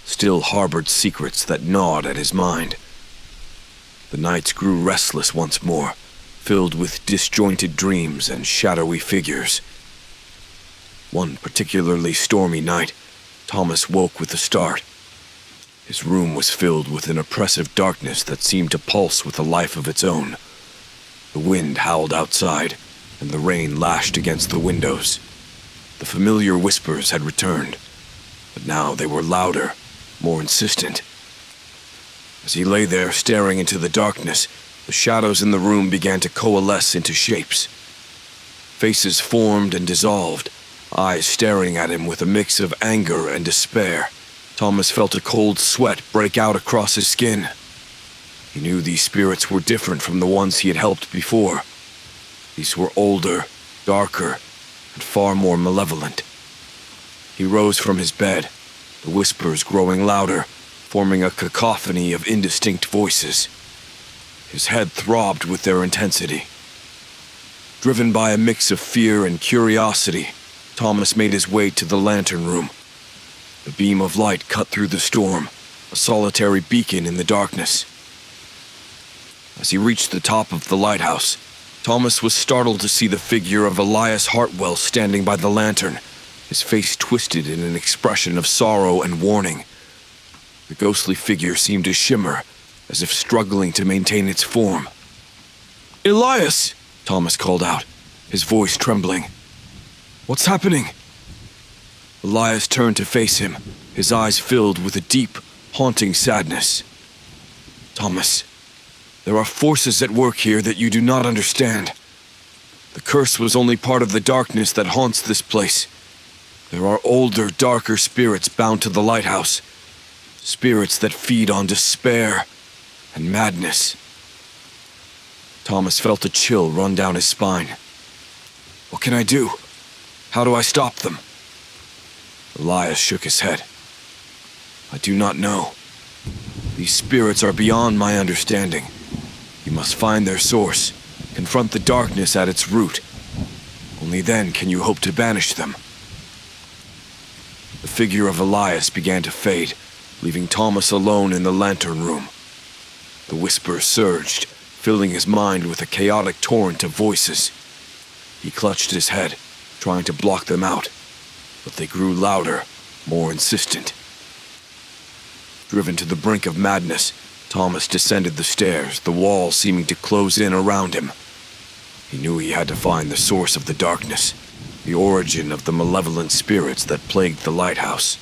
still harbored secrets that gnawed at his mind. The nights grew restless once more, filled with disjointed dreams and shadowy figures. One particularly stormy night, Thomas woke with a start. His room was filled with an oppressive darkness that seemed to pulse with a life of its own. The wind howled outside, and the rain lashed against the windows. The familiar whispers had returned, but now they were louder, more insistent. As he lay there staring into the darkness, the shadows in the room began to coalesce into shapes. Faces formed and dissolved, eyes staring at him with a mix of anger and despair. Thomas felt a cold sweat break out across his skin. He knew these spirits were different from the ones he had helped before. These were older, darker, and far more malevolent. He rose from his bed, the whispers growing louder, forming a cacophony of indistinct voices. His head throbbed with their intensity. Driven by a mix of fear and curiosity, Thomas made his way to the lantern room. The beam of light cut through the storm, a solitary beacon in the darkness. As he reached the top of the lighthouse, Thomas was startled to see the figure of Elias Hartwell standing by the lantern, his face twisted in an expression of sorrow and warning. The ghostly figure seemed to shimmer, as if struggling to maintain its form. "Elias!" Thomas called out, his voice trembling. "What's happening?" Elias turned to face him, his eyes filled with a deep, haunting sadness. "Thomas, there are forces at work here that you do not understand. The curse was only part of the darkness that haunts this place. There are older, darker spirits bound to the lighthouse, spirits that feed on despair and madness." Thomas felt a chill run down his spine. "What can I do? How do I stop them?" Elias shook his head. "I do not know. These spirits are beyond my understanding. You must find their source, confront the darkness at its root. Only then can you hope to banish them." The figure of Elias began to fade, leaving Thomas alone in the lantern room. The whispers surged, filling his mind with a chaotic torrent of voices. He clutched his head, trying to block them out, but they grew louder, more insistent. Driven to the brink of madness, Thomas descended the stairs, the walls seeming to close in around him. He knew he had to find the source of the darkness, the origin of the malevolent spirits that plagued the lighthouse.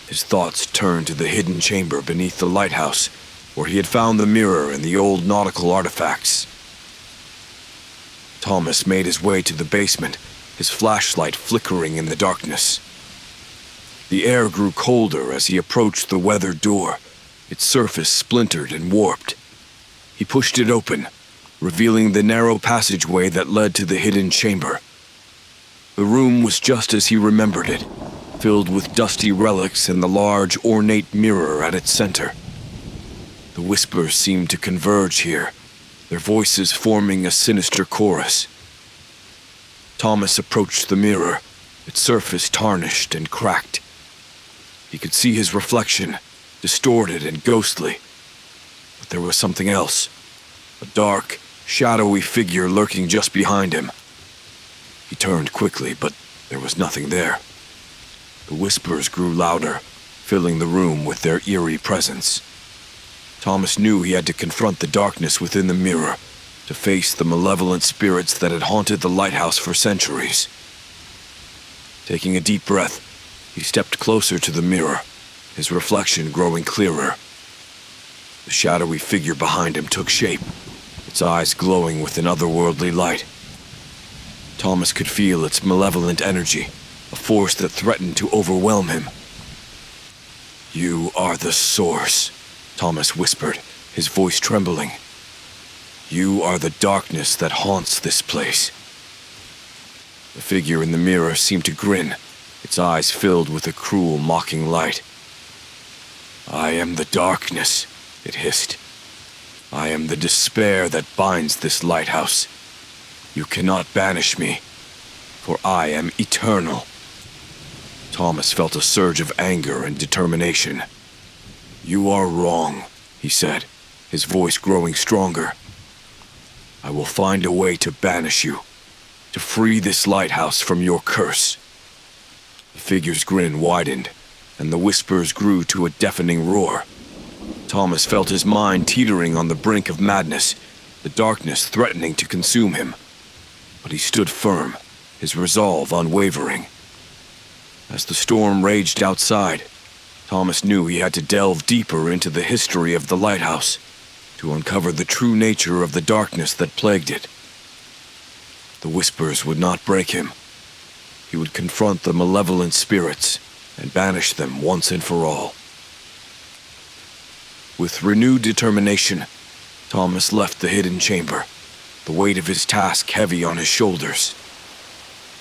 His thoughts turned to the hidden chamber beneath the lighthouse, where he had found the mirror and the old nautical artifacts. Thomas made his way to the basement, his flashlight flickering in the darkness. The air grew colder as he approached the weathered door, its surface splintered and warped. He pushed it open, revealing the narrow passageway that led to the hidden chamber. The room was just as he remembered it, filled with dusty relics and the large, ornate mirror at its center. The whispers seemed to converge here, their voices forming a sinister chorus. Thomas approached the mirror, its surface tarnished and cracked. He could see his reflection, distorted and ghostly. But there was something else, a dark, shadowy figure lurking just behind him. He turned quickly, but there was nothing there. The whispers grew louder, filling the room with their eerie presence. Thomas knew he had to confront the darkness within the mirror, to face the malevolent spirits that had haunted the lighthouse for centuries. Taking a deep breath, he stepped closer to the mirror, his reflection growing clearer. The shadowy figure behind him took shape, its eyes glowing with an otherworldly light. Thomas could feel its malevolent energy, a force that threatened to overwhelm him. "You are the source," Thomas whispered, his voice trembling. "You are the darkness that haunts this place." The figure in the mirror seemed to grin, its eyes filled with a cruel, mocking light. "I am the darkness," it hissed. "I am the despair that binds this lighthouse. You cannot banish me, for I am eternal." Thomas felt a surge of anger and determination. "You are wrong," he said, his voice growing stronger. "I will find a way to banish you, to free this lighthouse from your curse." The figure's grin widened, and the whispers grew to a deafening roar. Thomas felt his mind teetering on the brink of madness, the darkness threatening to consume him. But he stood firm, his resolve unwavering. As the storm raged outside, Thomas knew he had to delve deeper into the history of the lighthouse to uncover the true nature of the darkness that plagued it. The whispers would not break him. He would confront the malevolent spirits and banish them once and for all. With renewed determination, Thomas left the hidden chamber, the weight of his task heavy on his shoulders.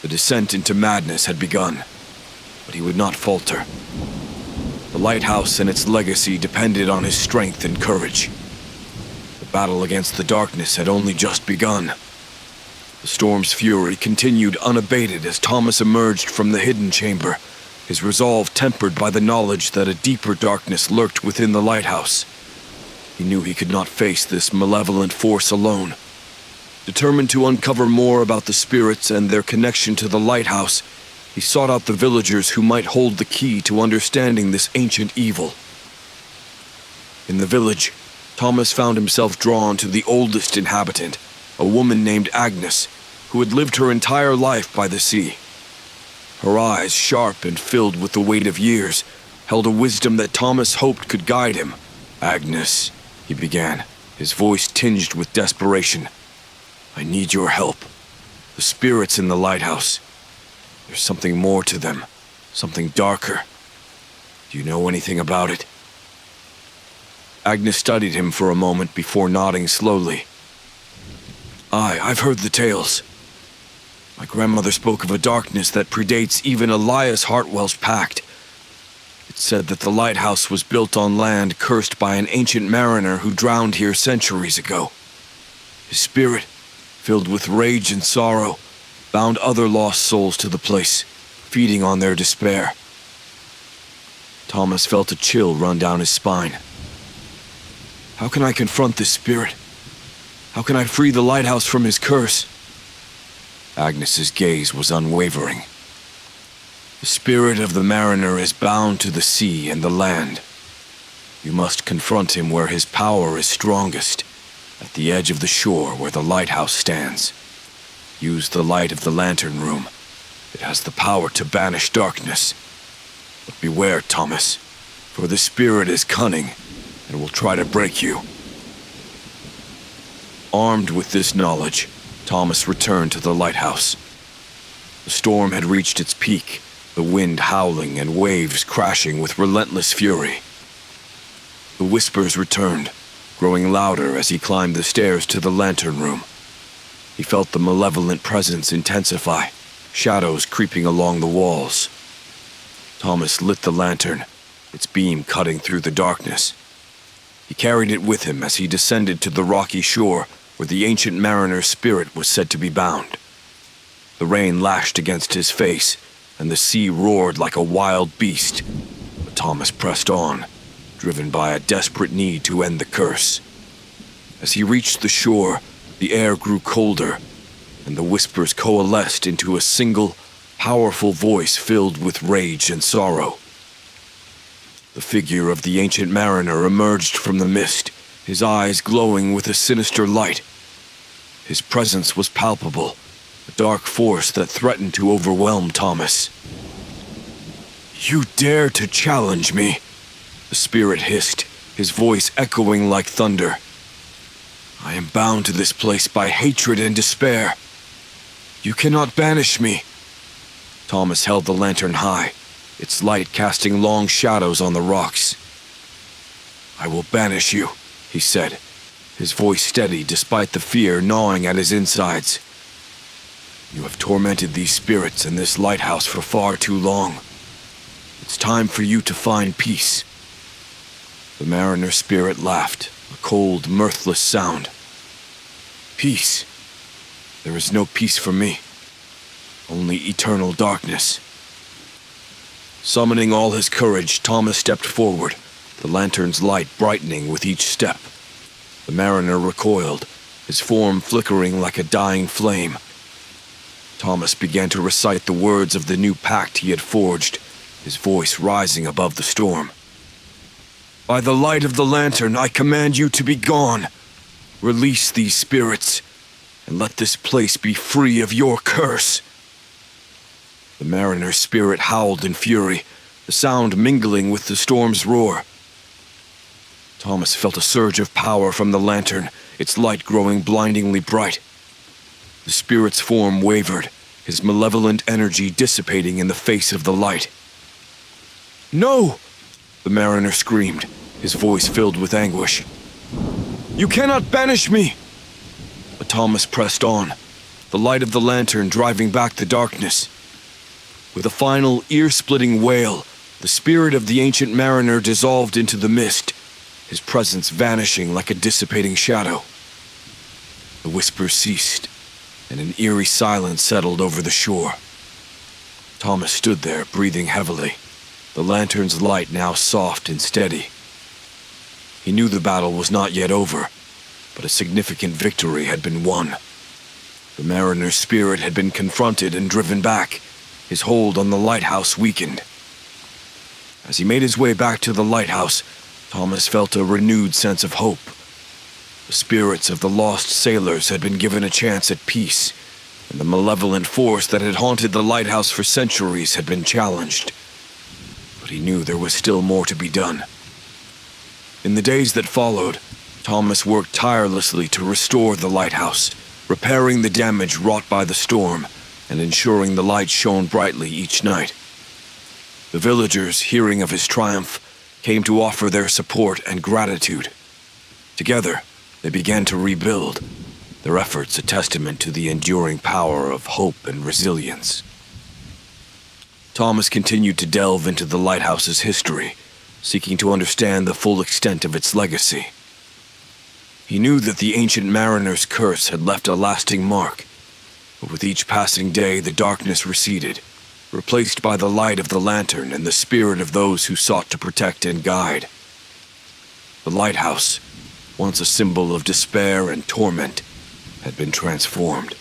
The descent into madness had begun, but he would not falter. The lighthouse and its legacy depended on his strength and courage. The battle against the darkness had only just begun. The storm's fury continued unabated as Thomas emerged from the hidden chamber, his resolve tempered by the knowledge that a deeper darkness lurked within the lighthouse. He knew he could not face this malevolent force alone. Determined to uncover more about the spirits and their connection to the lighthouse, he sought out the villagers who might hold the key to understanding this ancient evil. In the village, Thomas found himself drawn to the oldest inhabitant, a woman named Agnes, who had lived her entire life by the sea. Her eyes, sharp and filled with the weight of years, held a wisdom that Thomas hoped could guide him. "Agnes," he began, his voice tinged with desperation. "I need your help. The spirits in the lighthouse. There's something more to them, something darker. Do you know anything about it?" Agnes studied him for a moment before nodding slowly. I've heard the tales. My grandmother spoke of a darkness that predates even Elias Hartwell's pact. It said that the lighthouse was built on land cursed by an ancient mariner who drowned here centuries ago. His spirit, filled with rage and sorrow, bound other lost souls to the place, feeding on their despair. Thomas felt a chill run down his spine. How can I confront this spirit? How can I free the lighthouse from his curse? Agnes's gaze was unwavering. The spirit of the mariner is bound to the sea and the land. You must confront him where his power is strongest, at the edge of the shore where the lighthouse stands. Use the light of the lantern room. It has the power to banish darkness. But beware, Thomas, for the spirit is cunning and will try to break you. Armed with this knowledge, Thomas returned to the lighthouse. The storm had reached its peak, the wind howling and waves crashing with relentless fury. The whispers returned, growing louder as he climbed the stairs to the lantern room. He felt the malevolent presence intensify, shadows creeping along the walls. Thomas lit the lantern, its beam cutting through the darkness. He carried it with him as he descended to the rocky shore where the ancient mariner's spirit was said to be bound. The rain lashed against his face, and the sea roared like a wild beast. But Thomas pressed on, driven by a desperate need to end the curse. As he reached the shore, the air grew colder, and the whispers coalesced into a single, powerful voice filled with rage and sorrow. The figure of the ancient mariner emerged from the mist, his eyes glowing with a sinister light. His presence was palpable, a dark force that threatened to overwhelm Thomas. "You dare to challenge me?" the spirit hissed, his voice echoing like thunder. "I am bound to this place by hatred and despair. You cannot banish me." Thomas held the lantern high, its light casting long shadows on the rocks. "I will banish you," he said, his voice steady despite the fear gnawing at his insides. "You have tormented these spirits in this lighthouse for far too long. It's time for you to find peace." The mariner's spirit laughed, a cold, mirthless sound. "Peace? There is no peace for me. Only eternal darkness." Summoning all his courage, Thomas stepped forward, the lantern's light brightening with each step. The mariner recoiled, his form flickering like a dying flame. Thomas began to recite the words of the new pact he had forged, his voice rising above the storm. "By the light of the lantern, I command you to be gone. Release these spirits, and let this place be free of your curse." The mariner's spirit howled in fury, the sound mingling with the storm's roar. Thomas felt a surge of power from the lantern, its light growing blindingly bright. The spirit's form wavered, his malevolent energy dissipating in the face of the light. "No!" the mariner screamed, his voice filled with anguish. "You cannot banish me!" But Thomas pressed on, the light of the lantern driving back the darkness. With a final ear-splitting wail, the spirit of the ancient mariner dissolved into the mist, his presence vanishing like a dissipating shadow. The whispers ceased, and an eerie silence settled over the shore. Thomas stood there, breathing heavily, the lantern's light now soft and steady. He knew the battle was not yet over, but a significant victory had been won. The mariner's spirit had been confronted and driven back, his hold on the lighthouse weakened. As he made his way back to the lighthouse, Thomas felt a renewed sense of hope. The spirits of the lost sailors had been given a chance at peace, and the malevolent force that had haunted the lighthouse for centuries had been challenged. But he knew there was still more to be done. In the days that followed, Thomas worked tirelessly to restore the lighthouse, repairing the damage wrought by the storm and ensuring the light shone brightly each night. The villagers, hearing of his triumph, came to offer their support and gratitude. Together, they began to rebuild, their efforts a testament to the enduring power of hope and resilience. Thomas continued to delve into the lighthouse's history, seeking to understand the full extent of its legacy. He knew that the ancient mariner's curse had left a lasting mark, but with each passing day the darkness receded, replaced by the light of the lantern and the spirit of those who sought to protect and guide. The lighthouse, once a symbol of despair and torment, had been transformed.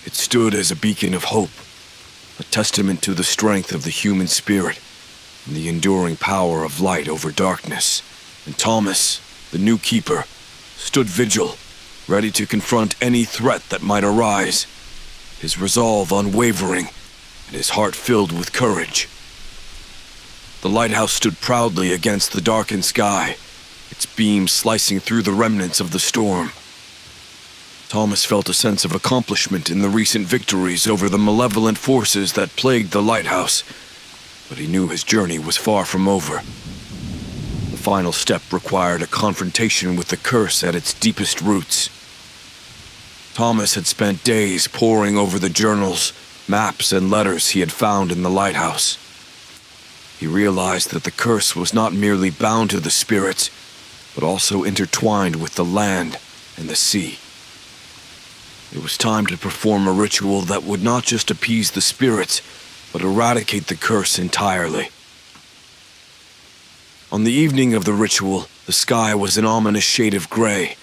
It stood as a beacon of hope, a testament to the strength of the human spirit and the enduring power of light over darkness. And Thomas, the new keeper, stood vigil, ready to confront any threat that might arise, his resolve unwavering and his heart filled with courage. The lighthouse stood proudly against the darkened sky, its beams slicing through the remnants of the storm. Thomas felt a sense of accomplishment in the recent victories over the malevolent forces that plagued the lighthouse, but he knew his journey was far from over. The final step required a confrontation with the curse at its deepest roots. Thomas had spent days poring over the journals, maps, and letters he had found in the lighthouse. He realized that the curse was not merely bound to the spirits, but also intertwined with the land and the sea. It was time to perform a ritual that would not just appease the spirits, but eradicate the curse entirely. On the evening of the ritual, the sky was an ominous shade of gray,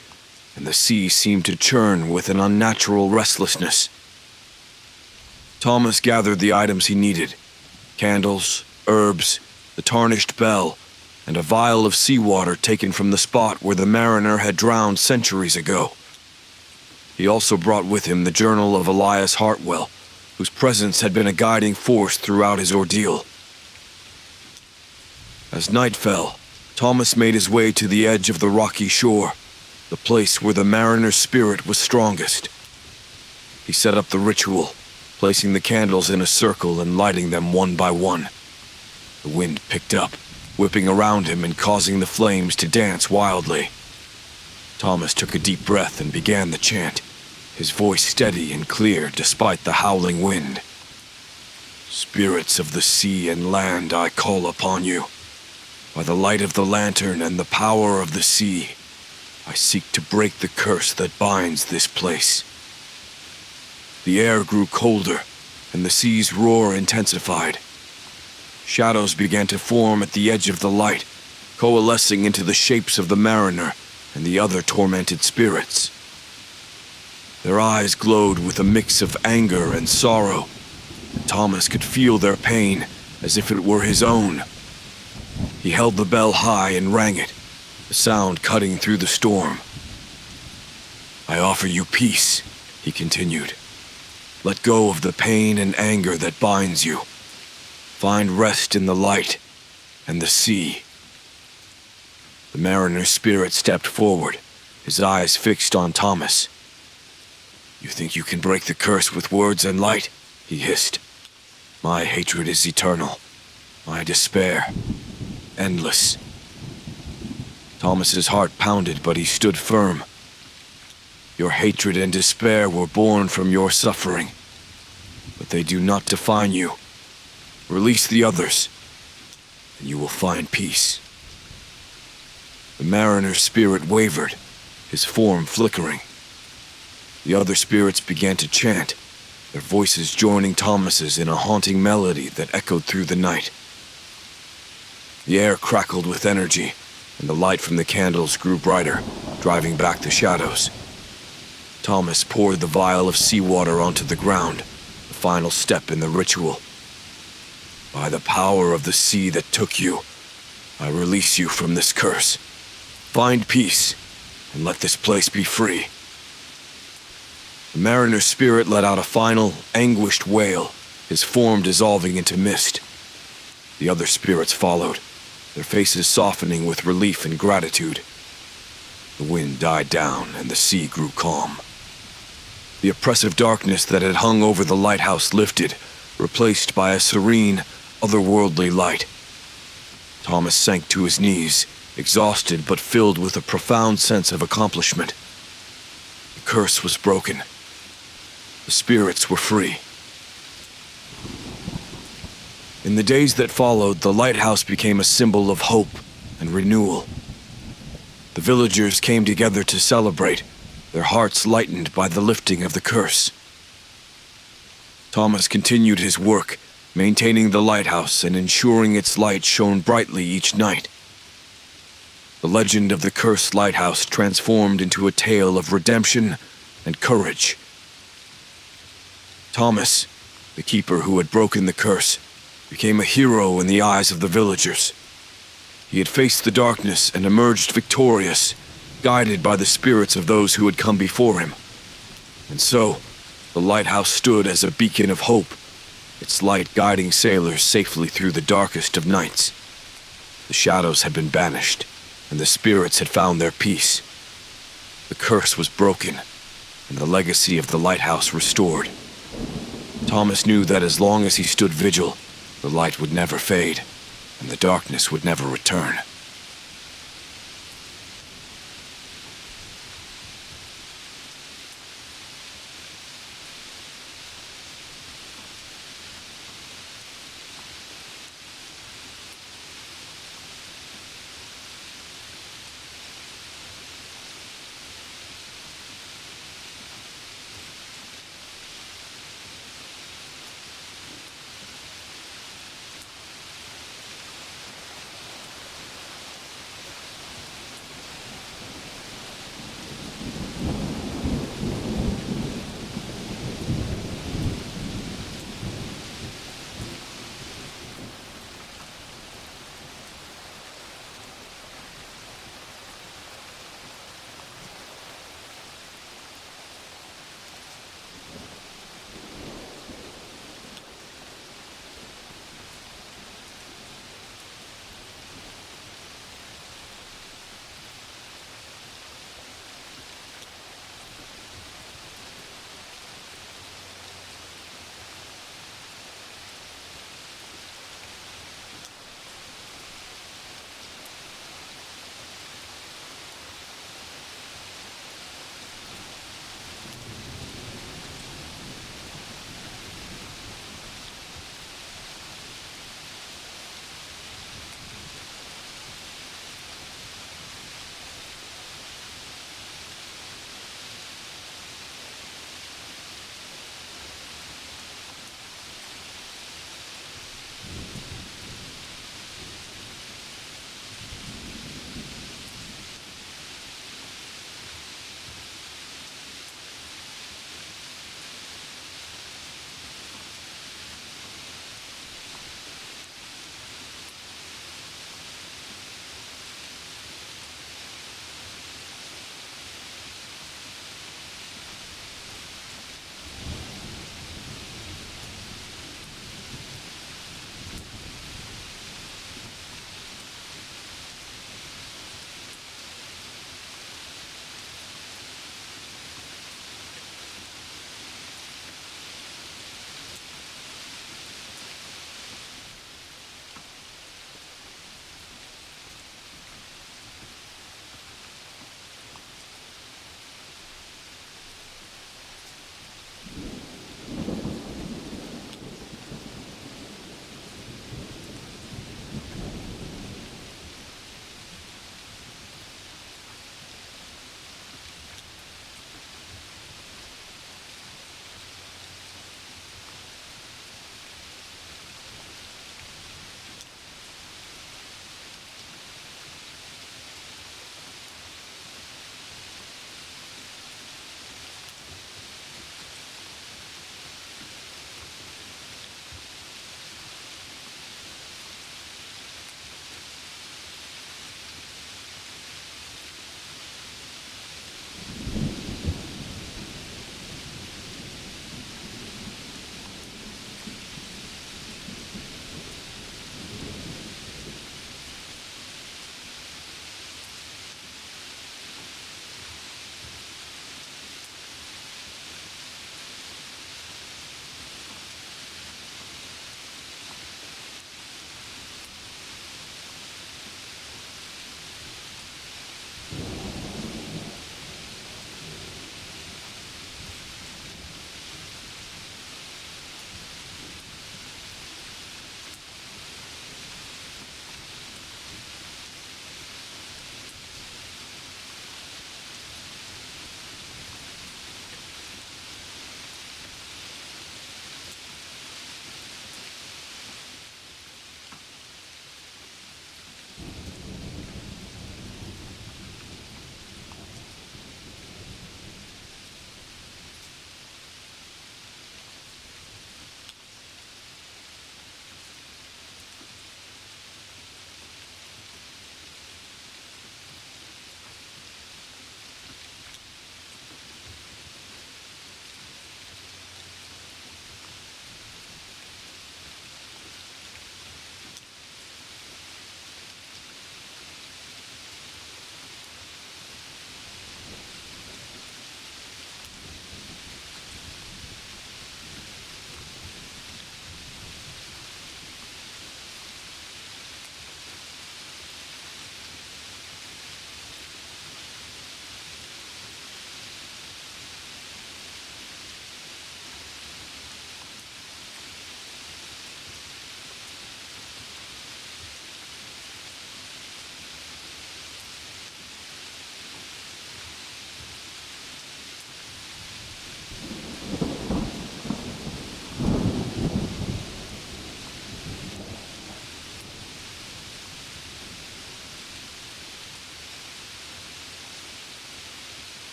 and the sea seemed to churn with an unnatural restlessness. Thomas gathered the items he needed: candles, herbs, the tarnished bell, and a vial of seawater taken from the spot where the mariner had drowned centuries ago. He also brought with him the journal of Elias Hartwell, whose presence had been a guiding force throughout his ordeal. As night fell, Thomas made his way to the edge of the rocky shore, the place where the mariner's spirit was strongest. He set up the ritual, placing the candles in a circle and lighting them one by one. The wind picked up, whipping around him and causing the flames to dance wildly. Thomas took a deep breath and began the chant, his voice steady and clear despite the howling wind. "Spirits of the sea and land, I call upon you. By the light of the lantern and the power of the sea, I seek to break the curse that binds this place." The air grew colder, and the sea's roar intensified. Shadows began to form at the edge of the light, coalescing into the shapes of the mariner and the other tormented spirits. Their eyes glowed with a mix of anger and sorrow, and Thomas could feel their pain as if it were his own. He held the bell high and rang it, the sound cutting through the storm. "I offer you peace," he continued. "Let go of the pain and anger that binds you. Find rest in the light and the sea." The mariner's spirit stepped forward, his eyes fixed on Thomas. "You think you can break the curse with words and light?" he hissed. "My hatred is eternal. My despair, endless." Thomas's heart pounded, but he stood firm. "Your hatred and despair were born from your suffering, but they do not define you. Release the others, and you will find peace." The mariner's spirit wavered, his form flickering. The other spirits began to chant, their voices joining Thomas's in a haunting melody that echoed through the night. The air crackled with energy, and the light from the candles grew brighter, driving back the shadows. Thomas poured the vial of seawater onto the ground, the final step in the ritual. "By the power of the sea that took you, I release you from this curse. Find peace, and let this place be free." The mariner's spirit let out a final, anguished wail, his form dissolving into mist. The other spirits followed, their faces softening with relief and gratitude. The wind died down, and the sea grew calm. The oppressive darkness that had hung over the lighthouse lifted, replaced by a serene, otherworldly light. Thomas sank to his knees, exhausted but filled with a profound sense of accomplishment. The curse was broken. The spirits were free. In the days that followed, the lighthouse became a symbol of hope and renewal. The villagers came together to celebrate, their hearts lightened by the lifting of the curse. Thomas continued his work, maintaining the lighthouse and ensuring its light shone brightly each night. The legend of the cursed lighthouse transformed into a tale of redemption and courage. Thomas, the keeper who had broken the curse, became a hero in the eyes of the villagers. He had faced the darkness and emerged victorious, guided by the spirits of those who had come before him. And so, the lighthouse stood as a beacon of hope, its light guiding sailors safely through the darkest of nights. The shadows had been banished, and the spirits had found their peace. The curse was broken, and the legacy of the lighthouse restored. Thomas knew that as long as he stood vigil, the light would never fade, and the darkness would never return.